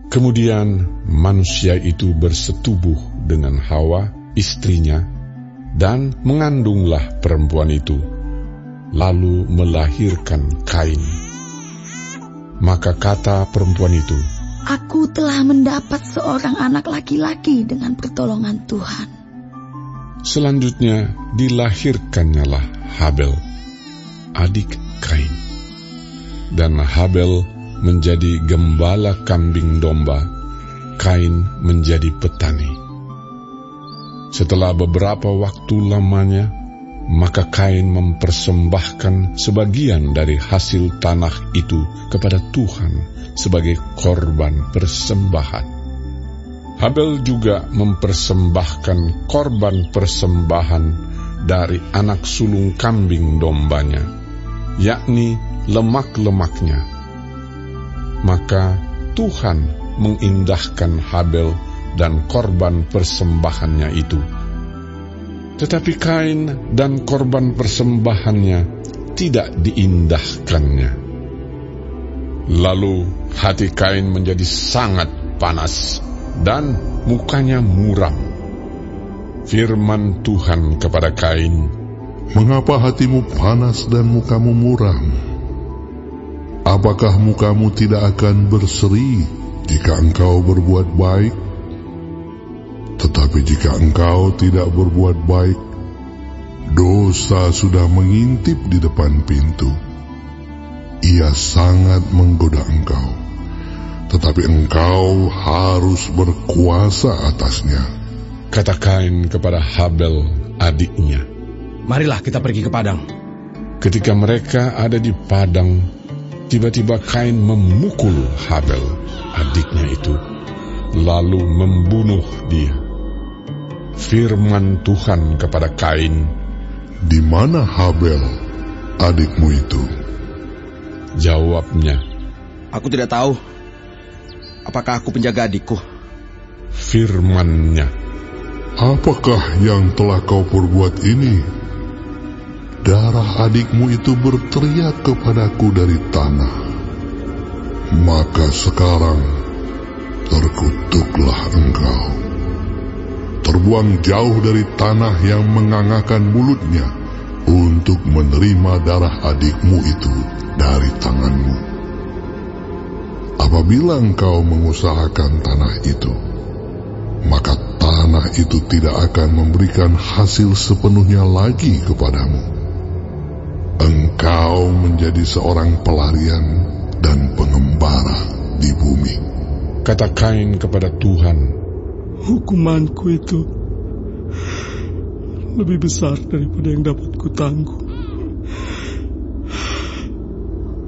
Kemudian manusia itu bersetubuh dengan Hawa, istrinya, dan mengandunglah perempuan itu, lalu melahirkan Kain. Maka kata perempuan itu, "Aku telah mendapat seorang anak laki-laki dengan pertolongan Tuhan." Selanjutnya dilahirkannyalah Habel, adik Kain. Dan Habel menjadi gembala kambing domba, Kain menjadi petani. Setelah beberapa waktu lamanya, maka Kain mempersembahkan sebagian dari hasil tanah itu kepada Tuhan sebagai korban persembahan. Habel juga mempersembahkan korban persembahan dari anak sulung kambing dombanya, yakni lemak-lemaknya. Maka Tuhan mengindahkan Habel dan korban persembahannya itu. Tetapi Kain dan korban persembahannya tidak diindahkannya. Lalu hati Kain menjadi sangat panas dan mukanya muram. Firman Tuhan kepada Kain, "Mengapa hatimu panas dan mukamu muram? Apakah mukamu tidak akan berseri jika engkau berbuat baik? Tetapi jika engkau tidak berbuat baik, dosa sudah mengintip di depan pintu. Ia sangat menggoda engkau, tetapi engkau harus berkuasa atasnya." Kata Kain kepada Habel adiknya, "Marilah kita pergi ke padang." Ketika mereka ada di padang, tiba-tiba Kain memukul Habel, adiknya itu, lalu membunuh dia. Firman Tuhan kepada Kain, "Di mana Habel, adikmu itu?" Jawabnya, "Aku tidak tahu. Apakah aku penjaga adikku?" Firman-Nya, "Apakah yang telah kau perbuat ini? Darah adikmu itu berteriak kepadaku dari tanah. Maka sekarang terkutuklah engkau. Terbuang jauh dari tanah yang mengangakkan mulutnya untuk menerima darah adikmu itu dari tanganmu. Apabila engkau mengusahakan tanah itu, maka tanah itu tidak akan memberikan hasil sepenuhnya lagi kepadamu. Engkau menjadi seorang pelarian dan pengembara di bumi." kata Kain kepada Tuhan, "Hukumanku itu lebih besar daripada yang dapat kutangguh.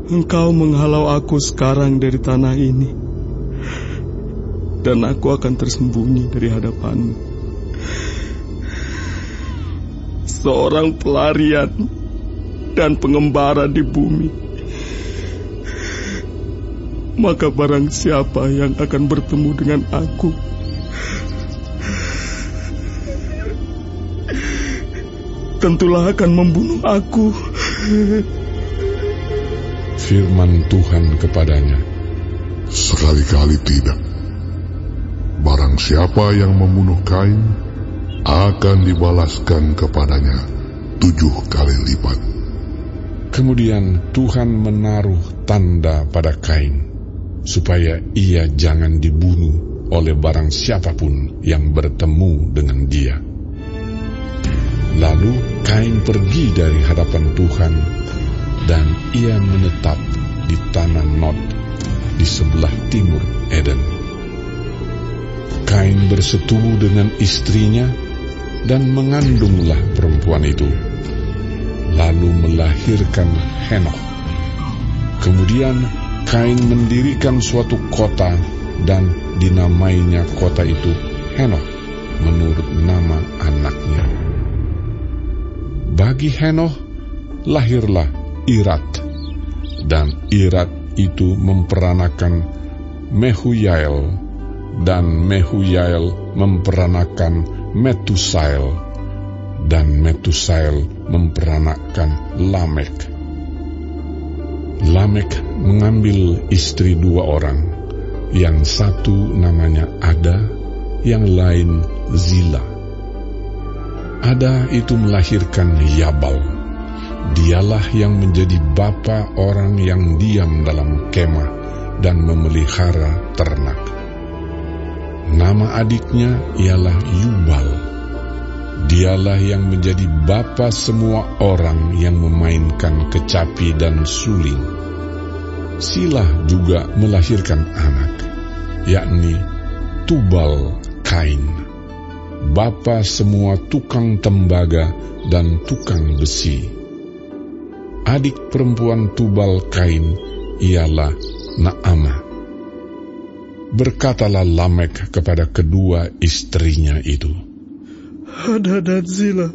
Engkau menghalau aku sekarang dari tanah ini, dan aku akan tersembunyi dari hadapanmu. Seorang pelarian dan pengembara di bumi. Maka barang siapa yang akan bertemu dengan aku, tentulah akan membunuh aku." Firman Tuhan kepadanya, "Sekali-kali tidak. Barang siapa yang membunuh Kain, akan dibalaskan kepadanya 7 kali lipat." Kemudian Tuhan menaruh tanda pada Kain, supaya ia jangan dibunuh oleh barang siapapun yang bertemu dengan dia. Lalu Kain pergi dari hadapan Tuhan, dan ia menetap di tanah Nod, di sebelah timur Eden. Kain bersetubuh dengan istrinya, dan mengandunglah perempuan itu, lalu melahirkan Henokh. Kemudian Kain mendirikan suatu kota, dan dinamainya kota itu Henokh menurut nama anaknya. Bagi Henokh lahirlah Irat, dan Irat itu memperanakan Mehuyael, dan Mehuyael memperanakan Metusael, dan Metusael memperanakan Lamek. Lamek mengambil istri 2 orang, yang satu namanya Ada, yang lain Zila. Ada itu melahirkan Yabal. Dialah yang menjadi bapa orang yang diam dalam kemah dan memelihara ternak. Nama adiknya ialah Yubal. Dialah yang menjadi bapa semua orang yang memainkan kecapi dan suling. Silah juga melahirkan anak, yakni Tubal Kain, bapa semua tukang tembaga dan tukang besi. Adik perempuan Tubal Kain ialah Naamah. Berkatalah Lamek kepada kedua istrinya itu, Ada dan Zila,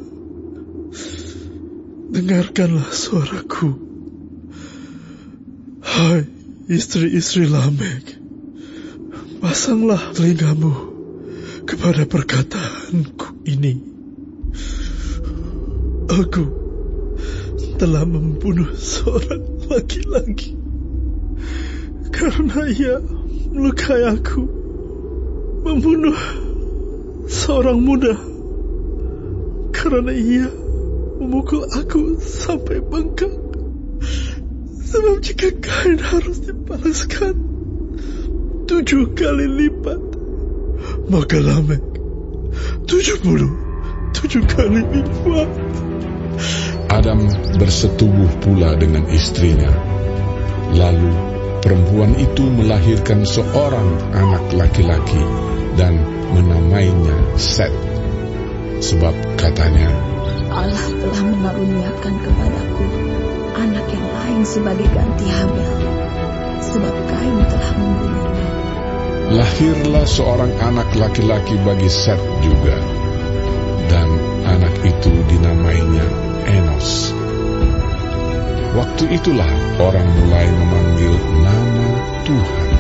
dengarkanlah suaraku. Hai istri-istri Lamek, pasanglah telingamu kepada perkataanku ini. Aku telah membunuh seorang laki-laki karena ia melukai aku, membunuh seorang muda karena ia memukul aku sampai bengkak. Sebab jika Kain harus dibalaskan 7 kali lipat, maka Lamek 77 kali lipat. Adam bersetubuh pula dengan istrinya. Lalu perempuan itu melahirkan seorang anak laki-laki dan menamainya Set. Sebab katanya, Allah telah mengaruniakan kepadaku anak yang lain sebagai ganti Habel, sebab Kain telah membunuhnya. lahirlah seorang anak laki-laki bagi Set juga, dan anak itu dinamainya Enos. Waktu itulah orang mulai memanggil nama Tuhan.